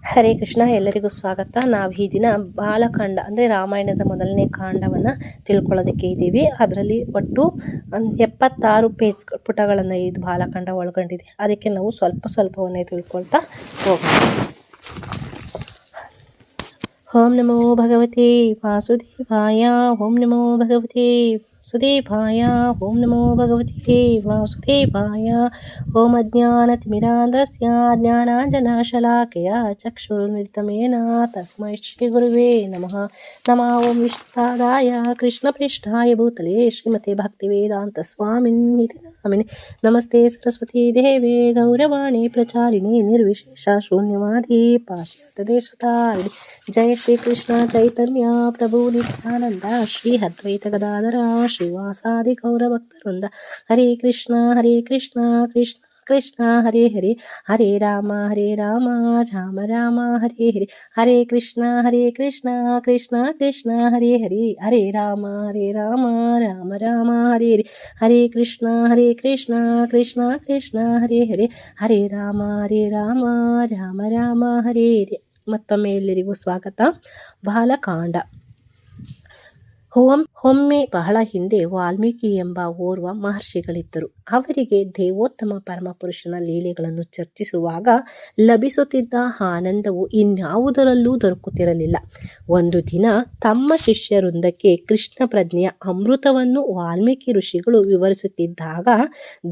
ಹರೇ ಕೃಷ್ಣ. ಎಲ್ಲರಿಗೂ ಸ್ವಾಗತ. ನಾವು ಈ ದಿನ ಬಾಲಕಾಂಡ ಅಂದರೆ ರಾಮಾಯಣದ ಮೊದಲನೇ ಕಾಂಡವನ್ನು ತಿಳ್ಕೊಳ್ಳೋದಕ್ಕೆ ಇದ್ದೀವಿ. ಅದರಲ್ಲಿ ಒಟ್ಟು 76 ಪುಟಗಳನ್ನು ಇದು ಬಾಲಕಾಂಡ ಒಳಗೊಂಡಿದೆ. ಅದಕ್ಕೆ ನಾವು ಸ್ವಲ್ಪವನ್ನೇ ತಿಳ್ಕೊಳ್ತಾ ಹೋಗೋಣ. ಓಂ ನಮೋ ಭಗವತೆ ವಾಸುದೇವಾಯ. ಓಂ ನಮೋ ಭಗವತೆ ವಾಸುದೇವಾಯ. ಓಂ ನಮೋ ಭಗವತೆ ವಾಸುದೇವಾಯ. ಓಂ ಅಜ್ಞಾನತಿಮಿರಾಂಧಸ್ಯ ಜ್ಞಾನಾಂಜನಶಲಾಕಯ ಚಕ್ಷುರುನ್ಮಿಲಿತಮೇನ ತಸ್ಮೈ ಶ್ರೀ ಗುರುವೇ ನಮಃ. ನಮಃ. ಓಂ ವಿಷ್ಣುಪಾದಾಯ ಕೃಷ್ಣಪ್ರೇಷ್ಠಾಯ ಭೂತಲೇ ಶ್ರೀಮತೆ ಭಕ್ತಿವೇದಾಂತ ಸ್ವಾಮಿನಿತಿ ನಾಮಿನಿ. ನಮಸ್ತೆ ಸರಸ್ವತಿ ದೇವೇ ಗೌರವಾಣಿ ಪ್ರಚಾರಿಣಿ ನಿರ್ವಿಶೇಷ ಶೂನ್ಯವಾದಿ ಪಾಶ್ಚಾತ್ಯದೇಶತಾರಿಣಿ. ಜಯ ಶ್ರೀ ಕೃಷ್ಣ ಚೈತನ್ಯ ಪ್ರಭು ನಿತ್ಯಾನಂದ ಶ್ರೀ ಅದ್ವೈತ ಗದಾಧರ ಶ್ರೀವಾಸಾದಿ ಗೌರಭಕ್ತವೃಂದ. ಹರೇ ಕೃಷ್ಣ ಕೃಷ್ಣ ಕೃಷ್ಣ ಹರೇ ಹರೇ. ಹರೇ ರಾಮ ರಾಮ ರಾಮ ಹರೇ ಹರೇ. ಹರೇ ಕೃಷ್ಣ ಕೃಷ್ಣ ಕೃಷ್ಣ ಹರೇ ಹರೇ. ಹರೇ ರಾಮ ರಾಮ ರಾಮ ಹರೇ ಹರೇ. ಹರೇ ಕೃಷ್ಣ ಕೃಷ್ಣ ಕೃಷ್ಣ ಹರೇ ಹರೇ. ಹರೇ ರಾಮ ರಾಮ ಹರೇ ಹರೇ. ಮತ್ತೊಮ್ಮೆ ಎಲ್ಲರಿಗೂ ಸ್ವಾಗತ. ಬಾಲಕಾಂಡ. ಒಮ್ಮೆ ಬಹಳ ಹಿಂದೆ ವಾಲ್ಮೀಕಿ ಎಂಬ ಓರ್ವ ಮಹರ್ಷಿಗಳಿದ್ದರು. ಅವರಿಗೆ ದೇವೋತ್ತಮ ಪರಮಪುರುಷನ ಲೀಲೆಗಳನ್ನು ಚರ್ಚಿಸುವಾಗ ಲಭಿಸುತ್ತಿದ್ದ ಆನಂದವು ಇನ್ಯಾವುದರಲ್ಲೂ ದೊರಕುತ್ತಿರಲಿಲ್ಲ. ಒಂದು ದಿನ ತಮ್ಮ ಶಿಷ್ಯವೃಂದಕ್ಕೆ ಕೃಷ್ಣ ಪ್ರಜ್ಞೆಯ ಅಮೃತವನ್ನು ವಾಲ್ಮೀಕಿ ಋಷಿಗಳು ವಿವರಿಸುತ್ತಿದ್ದಾಗ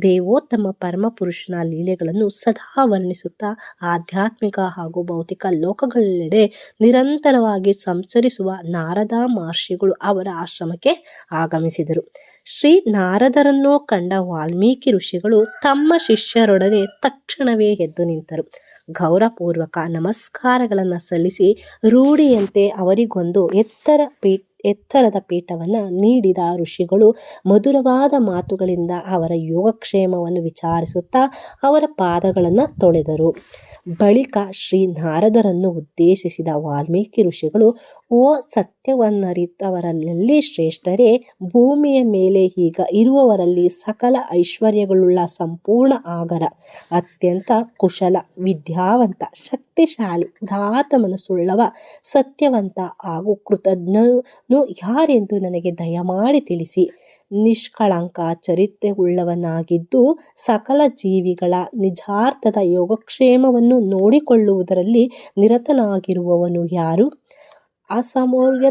ದೇವೋತ್ತಮ ಪರಮಪುರುಷನ ಲೀಲೆಗಳನ್ನು ಸದಾ ವರ್ಣಿಸುತ್ತಾ ಆಧ್ಯಾತ್ಮಿಕ ಹಾಗೂ ಭೌತಿಕ ಲೋಕಗಳೆಡೆ ನಿರಂತರವಾಗಿ ಸಂಚರಿಸುವ ನಾರದ ಮಹರ್ಷಿಗಳು ಅವರ ಆಶ್ರಮಕ್ಕೆ ಆಗಮಿಸಿದರು. ಶ್ರೀ ನಾರದರನ್ನು ಕಂಡ ವಾಲ್ಮೀಕಿ ಋಷಿಗಳು ತಮ್ಮ ಶಿಷ್ಯರೊಡನೆ ತಕ್ಷಣವೇ ಎದ್ದು ನಿಂತರು. ಗೌರವಪೂರ್ವಕ ನಮಸ್ಕಾರಗಳನ್ನು ಸಲ್ಲಿಸಿ ರೂಢಿಯಂತೆ ಅವರಿಗೊಂದು ಎತ್ತರದ ಪೀಠವನ್ನು ನೀಡಿದ ಋಷಿಗಳು ಮಧುರವಾದ ಮಾತುಗಳಿಂದ ಅವರ ಯೋಗಕ್ಷೇಮವನ್ನು ವಿಚಾರಿಸುತ್ತಾ ಅವರ ಪಾದಗಳನ್ನು ತೊಳೆದರು. ಬಳಿಕ ಶ್ರೀ ನಾರದರನ್ನು ಉದ್ದೇಶಿಸಿದ ವಾಲ್ಮೀಕಿ ಋಷಿಗಳು, ಓ ಸತ್ಯವನ್ನರಿತವರಲ್ಲಿ ಶ್ರೇಷ್ಠರೇ, ಭೂಮಿಯ ಮೇಲೆ ಈಗ ಇರುವವರಲ್ಲಿ ಸಕಲ ಐಶ್ವರ್ಯಗಳುಳ್ಳ ಸಂಪೂರ್ಣ ಆಗರ, ಅತ್ಯಂತ ಕುಶಲ, ವಿದ್ಯಾವಂತ, ಶಕ್ತಿಶಾಲಿ, ಉದಾತ್ತ ಮನಸ್ಸುಳ್ಳವ, ಸತ್ಯವಂತ ಹಾಗೂ ಕೃತಜ್ಞನು ಯಾರೆಂದು ನನಗೆ ದಯಮಾಡಿ ತಿಳಿಸಿ. ನಿಷ್ಕಳಂಕ ಚರಿತ್ರೆಯುಳ್ಳವನಾಗಿದ್ದು ಸಕಲ ಜೀವಿಗಳ ನಿಜಾರ್ಥದ ಯೋಗಕ್ಷೇಮವನ್ನು ನೋಡಿಕೊಳ್ಳುವುದರಲ್ಲಿ ನಿರತನಾಗಿರುವವನು ಯಾರು? ಅಸಮೌರ್ಯ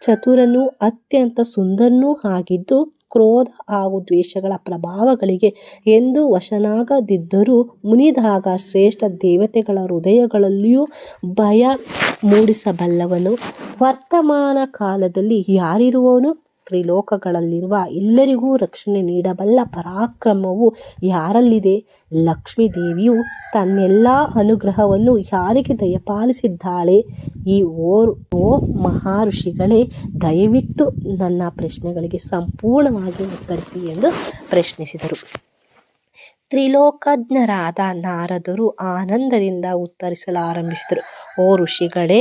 ಚತುರನೂ ಅತ್ಯಂತ ಸುಂದರನೂ ಆಗಿದ್ದು ಕ್ರೋಧ ಹಾಗೂ ದ್ವೇಷಗಳ ಪ್ರಭಾವಗಳಿಗೆ ಎಂದೂ ವಶನಾಗದಿದ್ದರೂ ಮುನಿದಾಗ ಶ್ರೇಷ್ಠ ದೇವತೆಗಳ ಹೃದಯಗಳಲ್ಲಿಯೂ ಭಯ ಮೂಡಿಸಬಲ್ಲವನು. ವರ್ತಮಾನ ಕಾಲದಲ್ಲಿ ಯಾರಿರುವವನು? ತ್ರಿಲೋಕಗಳಲ್ಲಿರುವ ಎಲ್ಲರಿಗೂ ರಕ್ಷಣೆ ನೀಡಬಲ್ಲ ಪರಾಕ್ರಮವು ಯಾರಲ್ಲಿದೆ? ಲಕ್ಷ್ಮೀ ದೇವಿಯು ತನ್ನೆಲ್ಲ ಅನುಗ್ರಹವನ್ನು ಯಾರಿಗೆ ದಯಪಾಲಿಸಿದ್ದಾಳೆ? ಓ ಮಹರ್ಷಿಗಳೇ, ದಯವಿಟ್ಟು ನನ್ನ ಪ್ರಶ್ನೆಗಳಿಗೆ ಸಂಪೂರ್ಣವಾಗಿ ಉತ್ತರಿಸಿ ಎಂದು ಪ್ರಶ್ನಿಸಿದರು. ತ್ರಿಲೋಕಜ್ಞರಾದ ನಾರದರು ಆನಂದದಿಂದ ಉತ್ತರಿಸಲಾರಂಭಿಸಿದರು. ಓ ಋಷಿಗಳೇ,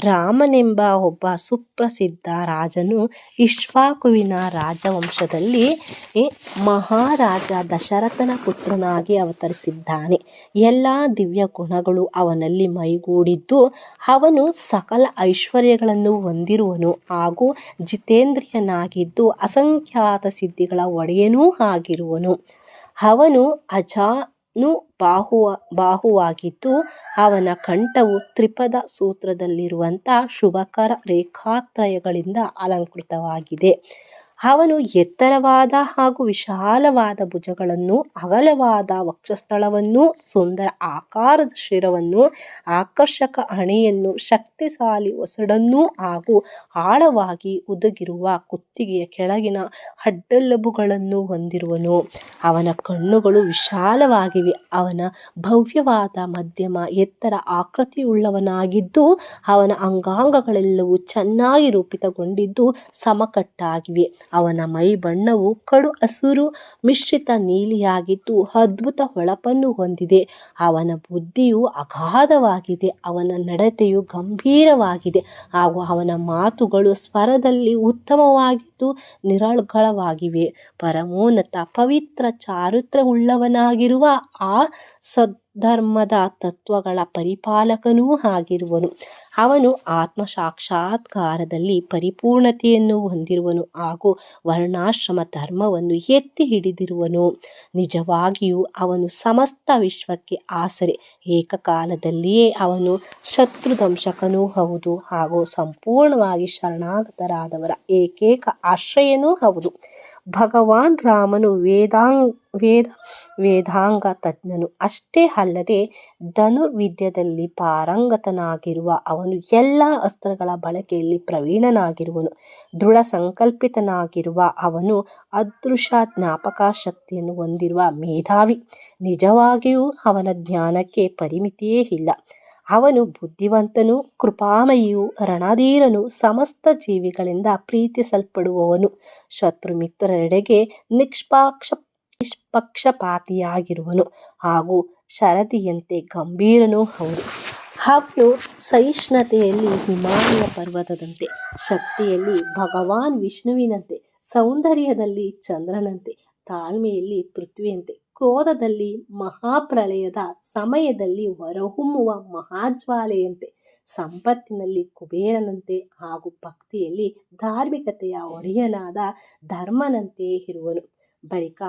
ರಾಮನೆಂಬ ಒಬ್ಬ ಸುಪ್ರಸಿದ್ಧ ರಾಜನು ಇಕ್ಷ್ವಾಕುವಿನ ರಾಜವಂಶದಲ್ಲಿ ಮಹಾರಾಜ ದಶರಥನ ಪುತ್ರನಾಗಿ ಅವತರಿಸಿದ್ದಾನೆ. ಎಲ್ಲ ದಿವ್ಯ ಗುಣಗಳು ಅವನಲ್ಲಿ ಮೈಗೂಡಿದ್ದು ಅವನು ಸಕಲ ಐಶ್ವರ್ಯಗಳನ್ನು ಹೊಂದಿರುವನು ಹಾಗೂ ಜಿತೇಂದ್ರಿಯನಾಗಿದ್ದು ಅಸಂಖ್ಯಾತ ಸಿದ್ಧಿಗಳ ಒಡೆಯನೂ ಆಗಿರುವನು. ಅವನು ಬಾಹುವಾಗಿದ್ದು ಅವನ ಕಂಠವು ತ್ರಿಪದ ಸೂತ್ರದಲ್ಲಿರುವಂಥ ಶುಭಕರ ರೇಖಾತ್ರಯಗಳಿಂದ ಅಲಂಕೃತವಾಗಿದೆ. ಅವನು ಎತ್ತರವಾದ ಹಾಗೂ ವಿಶಾಲವಾದ ಭುಜಗಳನ್ನು, ಅಗಲವಾದ ವಕ್ಷಸ್ಥಳವನ್ನು, ಸುಂದರ ಆಕಾರದ ಶಿರವನ್ನು, ಆಕರ್ಷಕ ಹಣೆಯನ್ನು, ಶಕ್ತಿಶಾಲಿ ಒಸಡನ್ನು ಹಾಗೂ ಆಳವಾಗಿ ಹುದುಗಿರುವ ಕುತ್ತಿಗೆಯ ಕೆಳಗಿನ ಅಡ್ಡೆಲುಬುಗಳನ್ನು ಹೊಂದಿರುವನು. ಅವನ ಕಣ್ಣುಗಳು ವಿಶಾಲವಾಗಿವೆ. ಅವನ ಭವ್ಯವಾದ ಮಧ್ಯಮ ಎತ್ತರ ಆಕೃತಿಯುಳ್ಳವನಾಗಿದ್ದು ಅವನ ಅಂಗಾಂಗಗಳೆಲ್ಲವೂ ಚೆನ್ನಾಗಿ ರೂಪಿತಗೊಂಡಿದ್ದು ಸಮಕಟ್ಟಾಗಿವೆ. ಅವನ ಮೈ ಬಣ್ಣವು ಕಡು ಹಸುರು ಮಿಶ್ರಿತ ನೀಲಿಯಾಗಿದ್ದು ಅದ್ಭುತ ಹೊಳಪನ್ನು ಹೊಂದಿದೆ. ಅವನ ಬುದ್ಧಿಯು ಅಗಾಧವಾಗಿದೆ. ಅವನ ನಡತೆಯು ಗಂಭೀರವಾಗಿದೆ ಹಾಗೂ ಅವನ ಮಾತುಗಳು ಸ್ವರದಲ್ಲಿ ಉತ್ತಮವಾಗಿದ್ದು ನಿರರ್ಗಳವಾಗಿವೆ. ಪರಮೋನ್ನತ ಪವಿತ್ರ ಚಾರಿತ್ರ್ಯವುಳ್ಳವನಾಗಿರುವ ಆ ಧರ್ಮದ ತತ್ವಗಳ ಪರಿಪಾಲಕನೂ ಆಗಿರುವನು. ಅವನು ಆತ್ಮ ಸಾಕ್ಷಾತ್ಕಾರದಲ್ಲಿ ಪರಿಪೂರ್ಣತೆಯನ್ನು ಹೊಂದಿರುವನು ಹಾಗೂ ವರ್ಣಾಶ್ರಮ ಧರ್ಮವನ್ನು ಎತ್ತಿ ಹಿಡಿದಿರುವನು. ನಿಜವಾಗಿಯೂ ಅವನು ಸಮಸ್ತ ವಿಶ್ವಕ್ಕೆ ಆಸರೆ. ಏಕಕಾಲದಲ್ಲಿಯೇ ಅವನು ಶತ್ರುದಂಶಕನೂ ಹೌದು ಹಾಗೂ ಸಂಪೂರ್ಣವಾಗಿ ಶರಣಾಗತರಾದವರ ಏಕೈಕ ಆಶ್ರಯನೂ ಹೌದು. ಭಗವಾನ್ ರಾಮನು ವೇದಾಂಗ ತಜ್ಞನು ಅಷ್ಟೇ ಅಲ್ಲದೆ ಧನುರ್ವಿದ್ಯೆಯಲ್ಲಿ ಪಾರಂಗತನಾಗಿರುವ ಅವನು ಎಲ್ಲ ಅಸ್ತ್ರಗಳ ಬಳಕೆಯಲ್ಲಿ ಪ್ರವೀಣನಾಗಿರುವನು. ದೃಢ ಸಂಕಲ್ಪಿತನಾಗಿರುವ ಅವನು ಅದೃಶ್ಯ ಜ್ಞಾಪಕ ಶಕ್ತಿಯನ್ನು ಹೊಂದಿರುವ ಮೇಧಾವಿ. ನಿಜವಾಗಿಯೂ ಅವನ ಜ್ಞಾನಕ್ಕೆ ಪರಿಮಿತಿಯೇ ಇಲ್ಲ. ಅವನು ಬುದ್ಧಿವಂತನೂ ಕೃಪಾಮಯಿಯೂ ರಣಧೀರನೂ ಸಮಸ್ತ ಜೀವಿಗಳಿಂದ ಪ್ರೀತಿಸಲ್ಪಡುವವನು. ಶತ್ರು ಮಿತ್ರರೆಡೆಗೆ ನಿಷ್ಪಕ್ಷಪಾತಿಯಾಗಿರುವನು ಹಾಗೂ ಶರದಿಯಂತೆ ಗಂಭೀರನೂ ಹೌದು. ಅವನು ಸಹಿಷ್ಣುತೆಯಲ್ಲಿ ಹಿಮಾಲಯ ಪರ್ವತದಂತೆ, ಶಕ್ತಿಯಲ್ಲಿ ಭಗವಾನ್ ವಿಷ್ಣುವಿನಂತೆ, ಸೌಂದರ್ಯದಲ್ಲಿ ಚಂದ್ರನಂತೆ, ತಾಳ್ಮೆಯಲ್ಲಿ ಪೃಥ್ವಿಯಂತೆ, ಕ್ರೋಧದಲ್ಲಿ ಮಹಾಪ್ರಳಯದ ಸಮಯದಲ್ಲಿ ಹೊರಹೊಮ್ಮುವ ಮಹಾಜ್ವಾಲೆಯಂತೆ, ಸಂಪತ್ತಿನಲ್ಲಿ ಕುಬೇರನಂತೆ ಹಾಗೂ ಭಕ್ತಿಯಲ್ಲಿ ಧಾರ್ಮಿಕತೆಯ ಒಡೆಯನಾದ ಧರ್ಮನಂತೆ ಇರುವನು. ಬಳಿಕ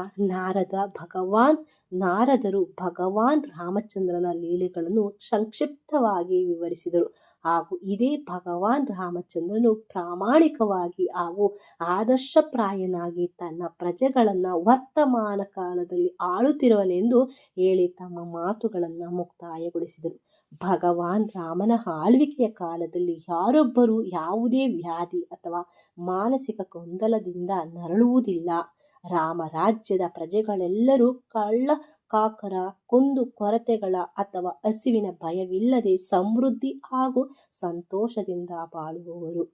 ನಾರದರು ಭಗವಾನ್ ರಾಮಚಂದ್ರನ ಲೀಲೆಗಳನ್ನು ಸಂಕ್ಷಿಪ್ತವಾಗಿ ವಿವರಿಸಿದರು ಹಾಗೂ ಇದೇ ಭಗವಾನ್ ರಾಮಚಂದ್ರನು ಪ್ರಾಮಾಣಿಕವಾಗಿ ಹಾಗೂ ಆದರ್ಶಪ್ರಾಯನಾಗಿ ತನ್ನ ಪ್ರಜೆಗಳನ್ನು ವರ್ತಮಾನ ಕಾಲದಲ್ಲಿ ಆಳುತ್ತಿರುವನೆಂದು ಹೇಳಿ ತಮ್ಮ ಮಾತುಗಳನ್ನು ಮುಕ್ತಾಯಗೊಳಿಸಿದರು. ಭಗವಾನ್ ರಾಮನ ಆಳ್ವಿಕೆಯ ಕಾಲದಲ್ಲಿ ಯಾರೊಬ್ಬರೂ ಯಾವುದೇ ವ್ಯಾಧಿ ಅಥವಾ ಮಾನಸಿಕ ಗೊಂದಲದಿಂದ ನರಳುವುದಿಲ್ಲ. ರಾಮರಾಜ್ಯದ ಪ್ರಜೆಗಳೆಲ್ಲರೂ ಕಳ್ಳಕಾಕರ ಕುಂದುಕೊರತೆಗಳ ಅಥವಾ ಹಸಿವಿನ ಭಯವಿಲ್ಲದೆ ಸಮೃದ್ಧಿ ಹಾಗೂ ಸಂತೋಷದಿಂದ ಬಾಳುವವರು.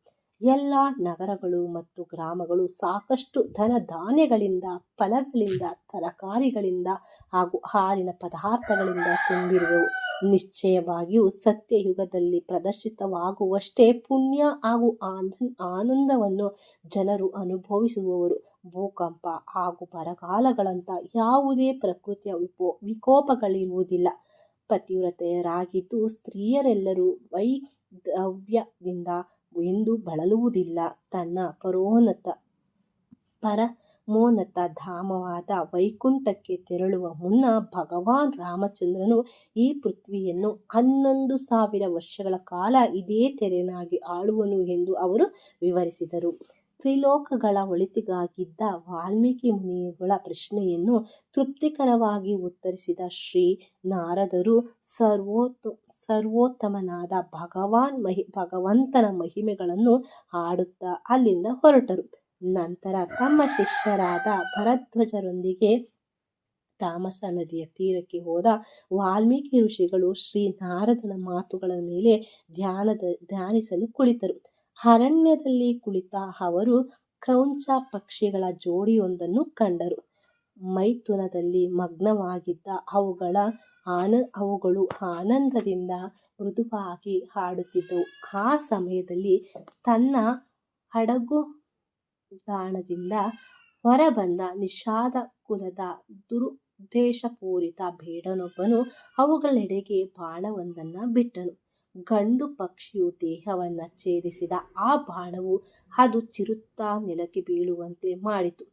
ಎಲ್ಲ ನಗರಗಳು ಮತ್ತು ಗ್ರಾಮಗಳು ಸಾಕಷ್ಟು ಧನಧಾನ್ಯಗಳಿಂದ, ಫಲಗಳಿಂದ, ತರಕಾರಿಗಳಿಂದ ಹಾಗೂ ಹಾಲಿನ ಪದಾರ್ಥಗಳಿಂದ ತುಂಬಿರುವವು. ನಿಶ್ಚಯವಾಗಿಯೂ ಸತ್ಯಯುಗದಲ್ಲಿ ಪ್ರದರ್ಶಿತವಾಗುವಷ್ಟೇ ಪುಣ್ಯ ಹಾಗೂ ಆನಂದವನ್ನು ಜನರು ಅನುಭವಿಸುವರು. ಭೂಕಂಪ ಹಾಗೂ ಬರಗಾಲಗಳಂಥ ಯಾವುದೇ ಪ್ರಕೃತಿಯ ವಿಕೋಪಗಳಿರುವುದಿಲ್ಲ. ಪತಿವ್ರತೆಯರಾಗಿದ್ದು ಸ್ತ್ರೀಯರೆಲ್ಲರೂ ವೈಧವ್ಯದಿಂದ ಎಂದು ಬಳಲುವುದಿಲ್ಲ. ತನ್ನ ಪರಮೋನ್ನತ ಧಾಮವಾದ ವೈಕುಂಠಕ್ಕೆ ತೆರಳುವ ಮುನ್ನ ಭಗವಾನ್ ರಾಮಚಂದ್ರನು ಈ ಪೃಥ್ವಿಯನ್ನು 11,000 ವರ್ಷಗಳ ಕಾಲ ಇದೇ ತೆರನಾಗಿ ಆಳುವನು ಎಂದು ಅವರು ವಿವರಿಸಿದರು. ತ್ರಿಲೋಕಗಳ ಒಳಿತಿಗಾಗಿದ್ದ ವಾಲ್ಮೀಕಿ ಮುನಿಗಳ ಪ್ರಶ್ನೆಯನ್ನು ತೃಪ್ತಿಕರವಾಗಿ ಉತ್ತರಿಸಿದ ಶ್ರೀ ನಾರದರು ಸರ್ವೋತ್ತಮನಾದ ಭಗವಂತನ ಮಹಿಮೆಗಳನ್ನು ಹಾಡುತ್ತಾ ಅಲ್ಲಿಂದ ಹೊರಟರು. ನಂತರ ತಮ್ಮ ಶಿಷ್ಯರಾದ ಭರದ್ವಾಜರೊಂದಿಗೆ ತಾಮಸ ನದಿಯ ತೀರಕ್ಕೆ ಹೋದ ವಾಲ್ಮೀಕಿ ಋಷಿಗಳು ಶ್ರೀ ನಾರದನ ಮಾತುಗಳ ಮೇಲೆ ಧ್ಯಾನಿಸಲು ಕುಳಿತರು. ಅರಣ್ಯದಲ್ಲಿ ಕುಳಿತ ಅವರು ಕ್ರೌಂಚ ಪಕ್ಷಿಗಳ ಜೋಡಿಯೊಂದನ್ನು ಕಂಡರು. ಮೈಥುನದಲ್ಲಿ ಮಗ್ನವಾಗಿದ್ದ ಅವುಗಳು ಆನಂದದಿಂದ ಮೃದುವಾಗಿ ಹಾಡುತ್ತಿದ್ದವು. ಆ ಸಮಯದಲ್ಲಿ ತನ್ನ ಅಡಗುದಾಣದಿಂದ ಹೊರಬಂದ ನಿಷಾದ ಕುಲದ ದುರುದ್ದೇಶಪೂರಿತ ಬೇಡನೊಬ್ಬನು ಅವುಗಳೆಡೆಗೆ ಬಾಣವೊಂದನ್ನು ಬಿಟ್ಟನು. ಗಂಡು ಪಕ್ಷಿಯು ದೇಹವನ್ನು ಛೇದಿಸಿದ ಆ ಬಾಣವು ಅದು ಚಿರುತ್ತಾ ನೆಲಕ್ಕೆ ಬೀಳುವಂತೆ ಮಾಡಿತು.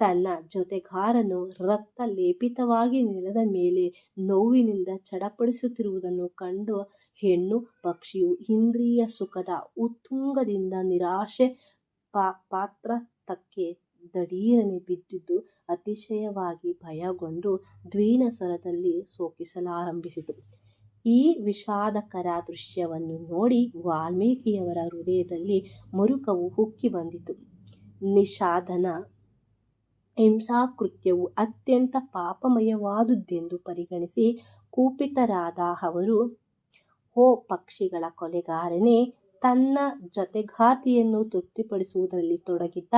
ತನ್ನ ಜೊತೆಗಾರನು ರಕ್ತ ಲೇಪಿತವಾಗಿ ನೆಲದ ಮೇಲೆ ನೋವಿನಿಂದ ಚಡಪಡಿಸುತ್ತಿರುವುದನ್ನು ಕಂಡ ಹೆಣ್ಣು ಪಕ್ಷಿಯು ಇಂದ್ರಿಯ ಸುಖದ ಉತ್ತುಂಗದಿಂದ ನಿರಾಶೆ ಪಾತ್ರತಕ್ಕೆ ದಡೀರನೆ ಬಿದ್ದು ಅತಿಶಯವಾಗಿ ಭಯಗೊಂಡು ದ್ವೀನ ಸ್ವರದಲ್ಲಿ ಶೋಕಿಸಲಾರಂಭಿಸಿತು. ಈ ವಿಷಾದಕರ ದೃಶ್ಯವನ್ನು ನೋಡಿ ವಾಲ್ಮೀಕಿಯವರ ಹೃದಯದಲ್ಲಿ ಮರುಕವು ಉಕ್ಕಿ ಬಂದಿತು. ನಿಷಾದನ ಹಿಂಸಾಕೃತ್ಯವು ಅತ್ಯಂತ ಪಾಪಮಯವಾದುದೆಂದು ಪರಿಗಣಿಸಿ ಕುಪಿತರಾದ ಅವರು, ಓ ಪಕ್ಷಿಗಳ ಕೊಲೆಗಾರನೇ, ತನ್ನ ಜೊತೆಗಾತಿಯನ್ನು ತೃಪ್ತಿಪಡಿಸುವುದರಲ್ಲಿ ತೊಡಗಿದ್ದ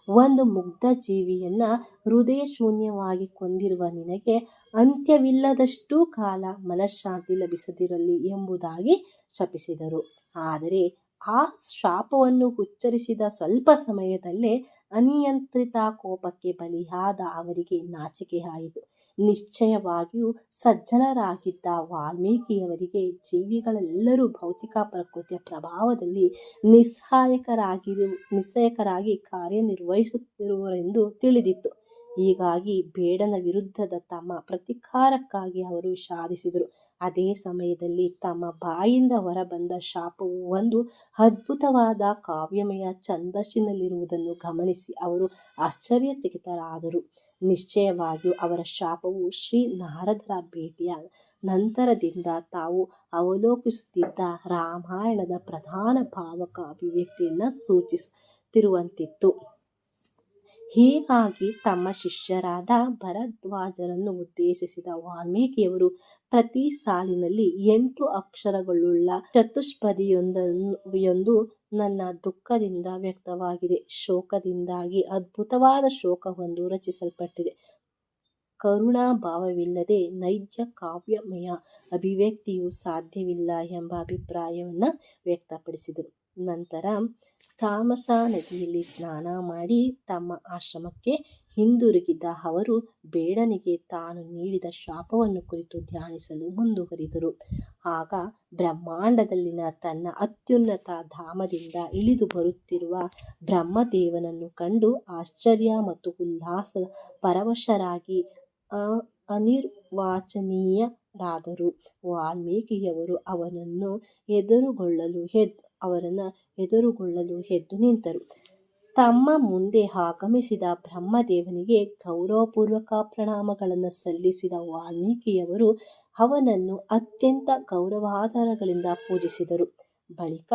ಒಂದು ಮುಗ್ಧ ಜೀವಿಯನ್ನು ಹೃದಯಶೂನ್ಯವಾಗಿ ಕೊಂದಿರುವ ನಿನಗೆ ಅಂತ್ಯವಿಲ್ಲದಷ್ಟು ಕಾಲ ಮನಃಶಾಂತಿ ಲಭಿಸದಿರಲಿ ಎಂಬುದಾಗಿ ಶಪಿಸಿದರು. ಆದರೆ ಆ ಶಾಪವನ್ನು ಉಚ್ಚರಿಸಿದ ಸ್ವಲ್ಪ ಸಮಯದಲ್ಲೇ ಅನಿಯಂತ್ರಿತ ಕೋಪಕ್ಕೆ ಬಲಿಯಾದ ಅವರಿಗೆ ನಾಚಿಕೆಯಾಯಿತು. ನಿಶ್ಚಯವಾಗಿಯೂ ಸಜ್ಜನರಾಗಿದ್ದ ವಾಲ್ಮೀಕಿಯವರಿಗೆ ಜೀವಿಗಳೆಲ್ಲರೂ ಭೌತಿಕ ಪ್ರಕೃತಿಯ ಪ್ರಭಾವದಲ್ಲಿ ನಿಸ್ಸಹಾಯಕರಾಗಿ ಕಾರ್ಯನಿರ್ವಹಿಸುತ್ತಿರುವರೆಂದು ತಿಳಿದಿತ್ತು. ಹೀಗಾಗಿ ಬೇಡನ ವಿರುದ್ಧದ ತಮ್ಮ ಪ್ರತೀಕಾರಕ್ಕಾಗಿ ಅವರು ವಿಷಾದಿಸಿದರು. ಅದೇ ಸಮಯದಲ್ಲಿ ತಮ್ಮ ಬಾಯಿಂದ ಹೊರಬಂದ ಶಾಪವು ಒಂದು ಅದ್ಭುತವಾದ ಕಾವ್ಯಮಯ ಛಂದಸ್ಸಿನಲ್ಲಿರುವುದನ್ನು ಗಮನಿಸಿ ಅವರು ಆಶ್ಚರ್ಯಚಕಿತರಾದರು. ನಿಶ್ಚಯವಾಗಿಯೂ ಅವರ ಶಾಪವು ಶ್ರೀ ನಾರದರ ಭೇಟಿಯ ನಂತರದಿಂದ ತಾವು ಅವಲೋಕಿಸುತ್ತಿದ್ದ ರಾಮಾಯಣದ ಪ್ರಧಾನ ಭಾವಕ ಅಭಿವ್ಯಕ್ತಿಯನ್ನು ಸೂಚಿಸುತ್ತಿರುವಂತಿತ್ತು. ಹೀಗಾಗಿ ತಮ್ಮ ಶಿಷ್ಯರಾದ ಭರದ್ವಾಜರನ್ನು ಉದ್ದೇಶಿಸಿದ ವಾಲ್ಮೀಕಿಯವರು ಪ್ರತಿ ಸಾಲಿನಲ್ಲಿ 8 ಅಕ್ಷರಗಳುಳ್ಳ ಚತುಷ್ಪದಿಯೊಂದು ನನ್ನ ದುಃಖದಿಂದ ವ್ಯಕ್ತವಾಗಿದೆ. ಶೋಕದಿಂದಾಗಿ ಅದ್ಭುತವಾದ ಶೋಕವೊಂದು ರಚಿಸಲ್ಪಟ್ಟಿದೆ. ಕರುಣಾಭಾವವಿಲ್ಲದೆ ನೈಜ ಕಾವ್ಯಮಯ ಅಭಿವ್ಯಕ್ತಿಯು ಸಾಧ್ಯವಿಲ್ಲ ಎಂಬ ಅಭಿಪ್ರಾಯವನ್ನು ವ್ಯಕ್ತಪಡಿಸಿದರು. ನಂತರ ತಾಮಸಾ ನದಿಯಲ್ಲಿ ಸ್ನಾನ ಮಾಡಿ ತಮ್ಮ ಆಶ್ರಮಕ್ಕೆ ಹಿಂದಿರುಗಿದ ಅವರು ಬೇಡನಿಗೆ ತಾನು ನೀಡಿದ ಶಾಪವನ್ನು ಕುರಿತು ಧ್ಯಾನಿಸಲು ಮುಂದುವರಿದರು. ಆಗ ಬ್ರಹ್ಮಾಂಡದಲ್ಲಿನ ತನ್ನ ಅತ್ಯುನ್ನತ ಧಾಮದಿಂದ ಇಳಿದು ಬರುತ್ತಿರುವ ಬ್ರಹ್ಮದೇವನನ್ನು ಕಂಡು ಆಶ್ಚರ್ಯ ಮತ್ತು ಉಲ್ಲಾಸದ ಪರವಶರಾಗಿ ಅನಿರ್ವಚನೀಯರಾದರು. ವಾಲ್ಮೀಕಿಯವರು ಅವರನ್ನು ಎದುರುಗೊಳ್ಳಲು ಎದ್ದು ನಿಂತರು. ತಮ್ಮ ಮುಂದೆ ಆಗಮಿಸಿದ ಬ್ರಹ್ಮದೇವನಿಗೆ ಗೌರವಪೂರ್ವಕ ಪ್ರಣಾಮಗಳನ್ನು ಸಲ್ಲಿಸಿದ ವಾಲ್ಮೀಕಿಯವರು ಅವನನ್ನು ಅತ್ಯಂತ ಗೌರವಾದರಗಳಿಂದ ಪೂಜಿಸಿದರು. ಬಳಿಕ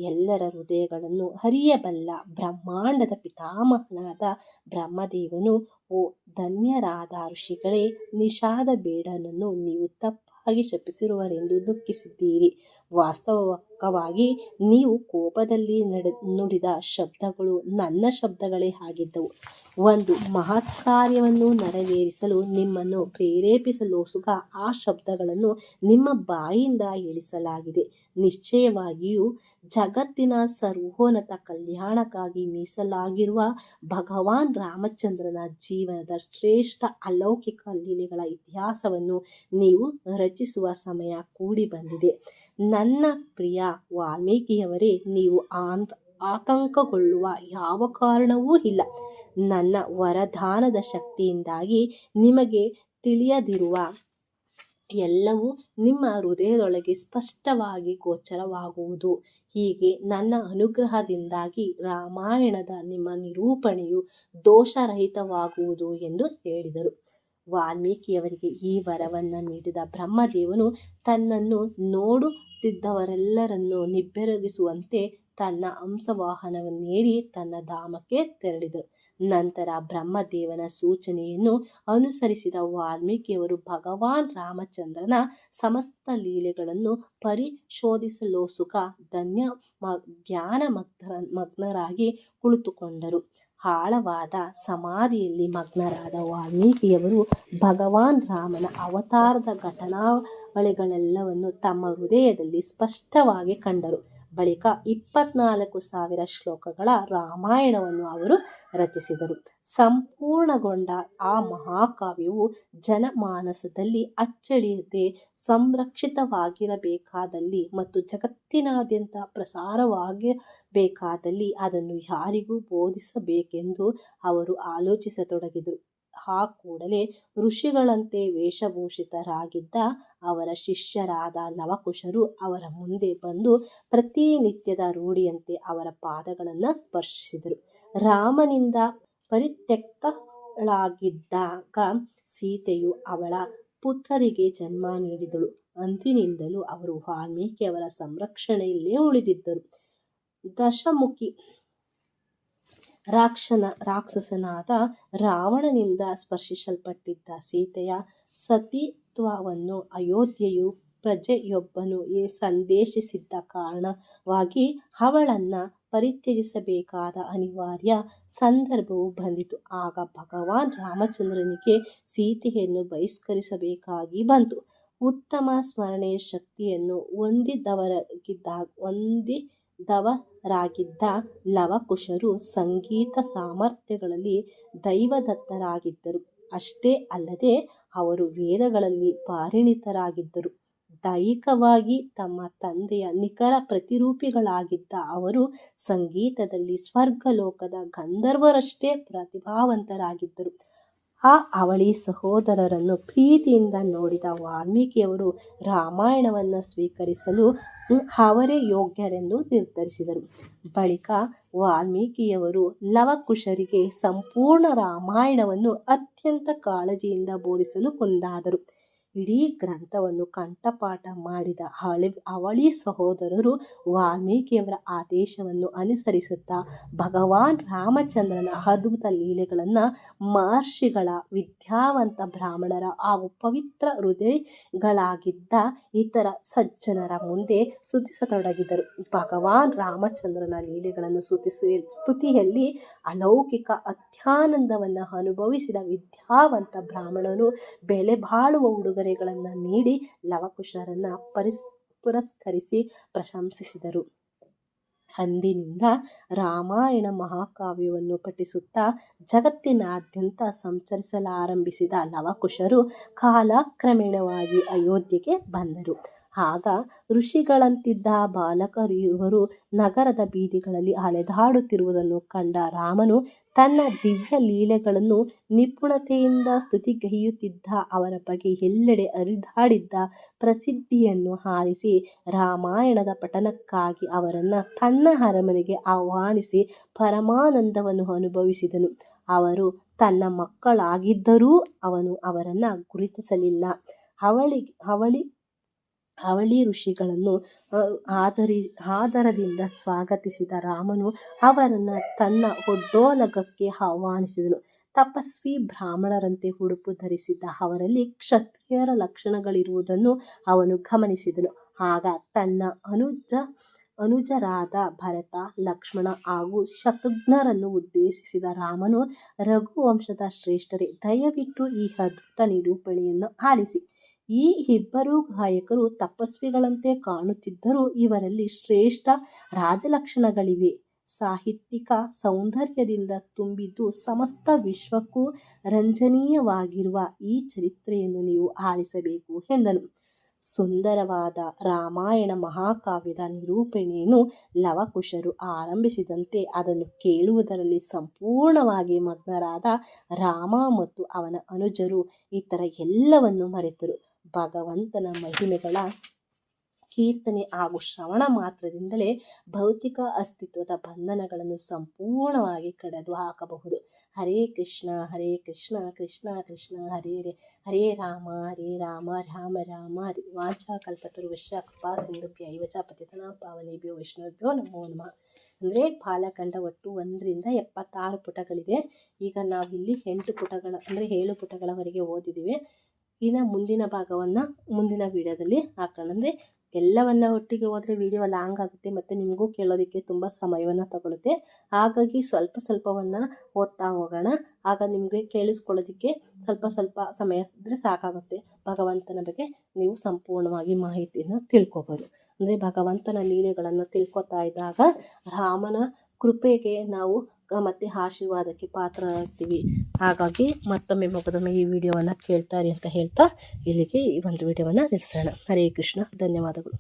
ಎಲ್ಲರ ಹೃದಯಗಳನ್ನು ಅರಿಯಬಲ್ಲ ಬ್ರಹ್ಮಾಂಡದ ಪಿತಾಮಹನಾದ ಬ್ರಹ್ಮದೇವನು, ಓ ಧನ್ಯರಾದ ಋಷಿಗಳೇ, ನಿಷಾದ ಬೇಡನನ್ನು ನೀವು ತಪ್ಪಾಗಿ ಶಪಿಸಿರುವರೆಂದು ದುಃಖಿಸಿದ್ದೀರಿ. ವಾಸ್ತವವಾಗಿ ನೀವು ಕೋಪದಲ್ಲಿ ನುಡಿದ ಶಬ್ದಗಳು ನನ್ನ ಶಬ್ದಗಳೇ ಆಗಿದ್ದವು. ಒಂದು ಮಹತ್ ಕಾರ್ಯವನ್ನು ನೆರವೇರಿಸಲು ನಿಮ್ಮನ್ನು ಪ್ರೇರೇಪಿಸಲೋಸುಗ ಆ ಶಬ್ದಗಳನ್ನು ನಿಮ್ಮ ಬಾಯಿಂದ ಹೇಳಿಸಲಾಗಿದೆ. ನಿಶ್ಚಯವಾಗಿಯೂ ಜಗತ್ತಿನ ಸರ್ವೋನ್ನತ ಕಲ್ಯಾಣಕ್ಕಾಗಿ ಮೀಸಲಾಗಿರುವ ಭಗವಾನ್ ರಾಮಚಂದ್ರನ ಜೀವನದ ಶ್ರೇಷ್ಠ ಅಲೌಕಿಕ ಲೀಲೆಗಳ ಇತಿಹಾಸವನ್ನು ನೀವು ರಚಿಸುವ ಸಮಯ ಕೂಡಿ ಬಂದಿದೆ. ನನ್ನ ಪ್ರಿಯ ವಾಲ್ಮೀಕಿಯವರೇ, ನೀವು ಆತಂಕಗೊಳ್ಳುವ ಯಾವ ಕಾರಣವೂ ಇಲ್ಲ. ನನ್ನ ವರದಾನದ ಶಕ್ತಿಯಿಂದಾಗಿ ನಿಮಗೆ ತಿಳಿಯದಿರುವ ಎಲ್ಲವೂ ನಿಮ್ಮ ಹೃದಯದೊಳಗೆ ಸ್ಪಷ್ಟವಾಗಿ ಗೋಚರವಾಗುವುದು. ಹೀಗೆ ನನ್ನ ಅನುಗ್ರಹದಿಂದಾಗಿ ರಾಮಾಯಣದ ನಿಮ್ಮ ನಿರೂಪಣೆಯು ದೋಷರಹಿತವಾಗುವುದು ಎಂದು ಹೇಳಿದರು. ವಾಲ್ಮೀಕಿಯವರಿಗೆ ಈ ವರವನ್ನು ನೀಡಿದ ಬ್ರಹ್ಮದೇವನು ತನ್ನನ್ನು ನೋಡುತ್ತಿದ್ದವರೆಲ್ಲರನ್ನು ನಿಬ್ಬೆರಗಿಸುವಂತೆ ತನ್ನ ಹಂಸವಾಹನವನ್ನೇರಿ ತನ್ನ ಧಾಮಕ್ಕೆ ತೆರಳಿದರು. ನಂತರ ಬ್ರಹ್ಮದೇವನ ಸೂಚನೆಯನ್ನು ಅನುಸರಿಸಿದ ವಾಲ್ಮೀಕಿಯವರು ಭಗವಾನ್ ರಾಮಚಂದ್ರನ ಸಮಸ್ತ ಲೀಲೆಗಳನ್ನು ಪರಿಶೋಧಿಸಲೋಸುಗ ಧ್ಯಾನಮಗ್ನರಾಗಿ ಕುಳಿತುಕೊಂಡರು. ಆಳವಾದ ಸಮಾಧಿಯಲ್ಲಿ ಮಗ್ನರಾದ ವಾಲ್ಮೀಕಿಯವರು ಭಗವಾನ್ ರಾಮನ ಅವತಾರದ ಘಟನಾವಳಿಗಳೆಲ್ಲವನ್ನು ತಮ್ಮ ಹೃದಯದಲ್ಲಿ ಸ್ಪಷ್ಟವಾಗಿ ಕಂಡರು. ಬಳಿಕ 24,000 ಶ್ಲೋಕಗಳ ರಾಮಾಯಣವನ್ನು ಅವರು ರಚಿಸಿದರು. ಸಂಪೂರ್ಣಗೊಂಡ ಆ ಮಹಾಕಾವ್ಯವು ಜನಮಾನಸದಲ್ಲಿ ಅಚ್ಚಳಿಯದೆ ಸಂರಕ್ಷಿತವಾಗಿರಬೇಕಾದಲ್ಲಿ ಮತ್ತು ಜಗತ್ತಿನಾದ್ಯಂತ ಪ್ರಸಾರವಾಗಬೇಕಾದಲ್ಲಿ ಅದನ್ನು ಯಾರಿಗೂ ಬೋಧಿಸಬೇಕೆಂದು ಅವರು ಆಲೋಚಿಸತೊಡಗಿದರು. ಆ ಕೂಡಲೇ ಋಷಿಗಳಂತೆ ವೇಷಭೂಷಿತರಾಗಿದ್ದ ಅವರ ಶಿಷ್ಯರಾದ ಲವಕುಶರು ಅವರ ಮುಂದೆ ಬಂದು ಪ್ರತಿನಿತ್ಯದ ರೂಢಿಯಂತೆ ಅವರ ಪಾದಗಳನ್ನು ಸ್ಪರ್ಶಿಸಿದರು. ರಾಮನಿಂದ ಪರಿತ್ಯಕ್ತಳಾಗಿದ್ದಾಗ ಸೀತೆಯು ಅವಳ ಪುತ್ರರಿಗೆ ಜನ್ಮ ನೀಡಿದಳು. ಅಂದಿನಿಂದಲೂ ಅವರು ವಾಲ್ಮೀಕಿಯವರ ಸಂರಕ್ಷಣೆಯಲ್ಲೇ ಉಳಿದಿದ್ದರು. ದಶಮುಖಿ ರಾಕ್ಷಸನಾದ ರಾವಣನಿಂದ ಸ್ಪರ್ಶಿಸಲ್ಪಟ್ಟಿದ್ದ ಸೀತೆಯ ಸತಿತ್ವವನ್ನು ಅಯೋಧ್ಯೆಯ ಪ್ರಜೆಯೊಬ್ಬನು ಸಂದೇಶಿಸಿದ್ದ ಕಾರಣವಾಗಿ ಅವಳನ್ನು ಪರಿತ್ಯಜಿಸಬೇಕಾದ ಅನಿವಾರ್ಯ ಸಂದರ್ಭವು ಬಂದಿತು. ಆಗ ಭಗವಾನ್ ರಾಮಚಂದ್ರನಿಗೆ ಸೀತೆಯನ್ನು ಬಹಿಷ್ಕರಿಸಬೇಕಾಗಿ ಬಂತು. ಉತ್ತಮ ಸ್ಮರಣೆಯ ಶಕ್ತಿಯನ್ನು ಹೊಂದಿದವರಾಗಿದ್ದ ಲವಕುಶರು ಸಂಗೀತ ಸಾಮರ್ಥ್ಯಗಳಲ್ಲಿ ದೈವದತ್ತರಾಗಿದ್ದರು. ಅಷ್ಟೇ ಅಲ್ಲದೆ ಅವರು ವೇದಗಳಲ್ಲಿ ಪರಿಣಿತರಾಗಿದ್ದರು. ದೈಹಿಕವಾಗಿ ತಮ್ಮ ತಂದೆಯ ನಿಖರ ಪ್ರತಿರೂಪಿಗಳಾಗಿದ್ದ ಅವರು ಸಂಗೀತದಲ್ಲಿ ಸ್ವರ್ಗಲೋಕದ ಗಂಧರ್ವರಷ್ಟೇ ಪ್ರತಿಭಾವಂತರಾಗಿದ್ದರು. ಆ ಅವಳಿ ಸಹೋದರರನ್ನು ಪ್ರೀತಿಯಿಂದ ನೋಡಿದ ವಾಲ್ಮೀಕಿಯವರು ರಾಮಾಯಣವನ್ನು ಸ್ವೀಕರಿಸಲು ಅವರೇ ಯೋಗ್ಯರೆಂದು ನಿರ್ಧರಿಸಿದರು. ಬಳಿಕ ವಾಲ್ಮೀಕಿಯವರು ಲವಕುಶರಿಗೆ ಸಂಪೂರ್ಣ ರಾಮಾಯಣವನ್ನು ಅತ್ಯಂತ ಕಾಳಜಿಯಿಂದ ಬೋಧಿಸಲು ಮುಂದಾದರು. ಇಡೀ ಗ್ರಂಥವನ್ನು ಕಂಠಪಾಠ ಮಾಡಿದ ಅವಳಿ ಸಹೋದರರು ವಾಲ್ಮೀಕಿಯವರ ಆದೇಶವನ್ನು ಅನುಸರಿಸುತ್ತಾ ಭಗವಾನ್ ರಾಮಚಂದ್ರನ ಅದ್ಭುತ ಲೀಲೆಗಳನ್ನು ಮಹರ್ಷಿಗಳ, ವಿದ್ಯಾವಂತ ಬ್ರಾಹ್ಮಣರ ಹಾಗೂ ಪವಿತ್ರ ಹೃದಯಗಳಾಗಿದ್ದ ಇತರ ಸಜ್ಜನರ ಮುಂದೆ ಸ್ತುತಿಸತೊಡಗಿದರು. ಭಗವಾನ್ ರಾಮಚಂದ್ರನ ಲೀಲೆಗಳನ್ನು ಸ್ತುತಿಯಲ್ಲಿ ಅಲೌಕಿಕ ಅತ್ಯಾನಂದವನ್ನು ಅನುಭವಿಸಿದ ವಿದ್ಯಾವಂತ ಬ್ರಾಹ್ಮಣರು ಬೆಲೆ ಬಾಳುವ ಉಡುಗೊರೆಗಳನ್ನು ನೀಡಿ ಲವಕುಶರನ್ನು ಪುರಸ್ಕರಿಸಿ ಪ್ರಶಂಸಿಸಿದರು. ಅಂದಿನಿಂದ ರಾಮಾಯಣ ಮಹಾಕಾವ್ಯವನ್ನು ಪಠಿಸುತ್ತಾ ಜಗತ್ತಿನಾದ್ಯಂತ ಸಂಚರಿಸಲಾರಂಭಿಸಿದ ಲವಕುಶರು ಕಾಲಕ್ರಮೇಣವಾಗಿ ಅಯೋಧ್ಯೆಗೆ ಬಂದರು. ಆಗ ಋಷಿಗಳಂತಿದ್ದ ಬಾಲಕರಿರುವರು ನಗರದ ಬೀದಿಗಳಲ್ಲಿ ಅಲೆದಾಡುತ್ತಿರುವುದನ್ನು ಕಂಡ ರಾಮನು ತನ್ನ ದಿವ್ಯ ಲೀಲೆಗಳನ್ನು ನಿಪುಣತೆಯಿಂದ ಸ್ತುತಿಗೈಯುತ್ತಿದ್ದ ಅವರ ಬಗ್ಗೆ ಎಲ್ಲೆಡೆ ಹರಿದಾಡಿದ್ದ ಪ್ರಸಿದ್ಧಿಯನ್ನು ಆಲಿಸಿ ರಾಮಾಯಣದ ಪಠಣಕ್ಕಾಗಿ ಅವರನ್ನು ತನ್ನ ಅರಮನೆಗೆ ಆಹ್ವಾನಿಸಿ ಪರಮಾನಂದವನ್ನು ಅನುಭವಿಸಿದನು. ಅವರು ತನ್ನ ಮಕ್ಕಳಾಗಿದ್ದರೂ ಅವನು ಅವರನ್ನು ಗುರುತಿಸಲಿಲ್ಲ. ಅವಳಿ ಋಷಿಗಳನ್ನು ಆದರದಿಂದ ಸ್ವಾಗತಿಸಿದ ರಾಮನು ಅವರನ್ನು ತನ್ನ ಒಡ್ಡೋಲಗಕ್ಕೆ ಆಹ್ವಾನಿಸಿದನು. ತಪಸ್ವಿ ಬ್ರಾಹ್ಮಣರಂತೆ ಉಡುಪು ಧರಿಸಿದ್ದ ಅವರಲ್ಲಿ ಕ್ಷತ್ರಿಯರ ಲಕ್ಷಣಗಳಿರುವುದನ್ನು ಅವನು ಗಮನಿಸಿದನು. ಆಗ ತನ್ನ ಅನುಜರಾದ ಭರತ, ಲಕ್ಷ್ಮಣ ಹಾಗೂ ಶತ್ರುಘ್ನರನ್ನು ಉದ್ದೇಶಿಸಿದ ರಾಮನು, ರಘುವಂಶದ ಶ್ರೇಷ್ಠರೇ, ದಯವಿಟ್ಟು ಈ ಅದ್ಭುತ ನಿರೂಪಣೆಯನ್ನು ಆಲಿಸಿ. ಈ ಇಬ್ಬರು ಗಾಯಕರು ತಪಸ್ವಿಗಳಂತೆ ಕಾಣುತ್ತಿದ್ದರೂ ಇವರಲ್ಲಿ ಶ್ರೇಷ್ಠ ರಾಜಲಕ್ಷಣಗಳಿವೆ. ಸಾಹಿತ್ಯಿಕ ಸೌಂದರ್ಯದಿಂದ ತುಂಬಿದ್ದು ಸಮಸ್ತ ವಿಶ್ವಕ್ಕೂ ರಂಜನೀಯವಾಗಿರುವ ಈ ಚರಿತ್ರೆಯನ್ನು ನೀವು ಆಲಿಸಬೇಕು ಎಂದನು. ಸುಂದರವಾದ ರಾಮಾಯಣ ಮಹಾಕಾವ್ಯದ ನಿರೂಪಣೆಯನ್ನು ಲವಕುಶರು ಆರಂಭಿಸಿದಂತೆ ಅದನ್ನು ಕೇಳುವುದರಲ್ಲಿ ಸಂಪೂರ್ಣವಾಗಿ ಮಗ್ನರಾದ ರಾಮ ಮತ್ತು ಅವನ ಅನುಜರು ಇತರ ಎಲ್ಲವನ್ನು ಮರೆತರು. ಭಗವಂತನ ಮಹಿಮೆಗಳ ಕೀರ್ತನೆ ಹಾಗೂ ಶ್ರವಣ ಮಾತ್ರದಿಂದಲೇ ಭೌತಿಕ ಅಸ್ತಿತ್ವದ ಬಂಧನಗಳನ್ನು ಸಂಪೂರ್ಣವಾಗಿ ಕಡಿದು ಹಾಕಬಹುದು. ಹರೇ ಕೃಷ್ಣ ಹರೇ ಕೃಷ್ಣ ಕೃಷ್ಣ ಕೃಷ್ಣ ಹರೇ ಹರೇ, ಹರೇ ರಾಮ ರಾಮ ರಾಮ ಹರೇ. ವಾಂಛಾಕಲ್ಪತರುಶ್ಚ ಕೃಪಾ ಸಿಂಧುಭ್ಯೈವ ಚ ಪತಿತಾನಾಂ ಪಾವನೇಭ್ಯೋ ವೈಷ್ಣವೇಭ್ಯೋ ನಮೋ ನಮಃ. ಅಂದರೆ ಬಾಲಕಾಂಡ ಒಟ್ಟು 1ರಿಂದ 76 ಪುಟಗಳಿದೆ. ಈಗ ನಾವಿಲ್ಲಿ 7 ಪುಟಗಳವರೆಗೆ ಓದಿದ್ದೀವಿ. ಇನ್ನು ಮುಂದಿನ ಭಾಗವನ್ನು ಮುಂದಿನ ವಿಡಿಯೋದಲ್ಲಿ ಹಾಕೋಣ. ಅಂದರೆ ಎಲ್ಲವನ್ನ ಒಟ್ಟಿಗೆ ಹೋದರೆ ವಿಡಿಯೋ ಲಾಂಗ್ ಆಗುತ್ತೆ ಮತ್ತು ನಿಮಗೂ ಕೇಳೋದಕ್ಕೆ ತುಂಬ ಸಮಯವನ್ನು ತಗೊಳುತ್ತೆ. ಹಾಗಾಗಿ ಸ್ವಲ್ಪವನ್ನು ಓದ್ತಾ ಹೋಗೋಣ. ಆಗ ನಿಮಗೆ ಕೇಳಿಸ್ಕೊಳ್ಳೋದಕ್ಕೆ ಸ್ವಲ್ಪ ಸಮಯ ಇದ್ದರೆ ಸಾಕಾಗುತ್ತೆ. ಭಗವಂತನ ಬಗ್ಗೆ ನೀವು ಸಂಪೂರ್ಣವಾಗಿ ಮಾಹಿತಿಯನ್ನು ತಿಳ್ಕೊಬೋದು. ಅಂದರೆ ಭಗವಂತನ ಲೀಲೆಗಳನ್ನು ತಿಳ್ಕೊತಾ ಇದ್ದಾಗ ರಾಮನ ಕೃಪೆಗೆ ನಾವು ಮತ್ತು ಆಶೀರ್ವಾದಕ್ಕೆ ಪಾತ್ರರಾಗ್ತೀವಿ. ಹಾಗಾಗಿ ಮತ್ತೊಮ್ಮೆ ಈ ವಿಡಿಯೋವನ್ನು ಕೇಳ್ತಾರೆ ಅಂತ ಹೇಳ್ತಾ ಇಲ್ಲಿಗೆ ಈ ಒಂದು ವಿಡಿಯೋವನ್ನು ನಿಲ್ಲಿಸೋಣ. ಹರೇ ಕೃಷ್ಣ, ಧನ್ಯವಾದಗಳು.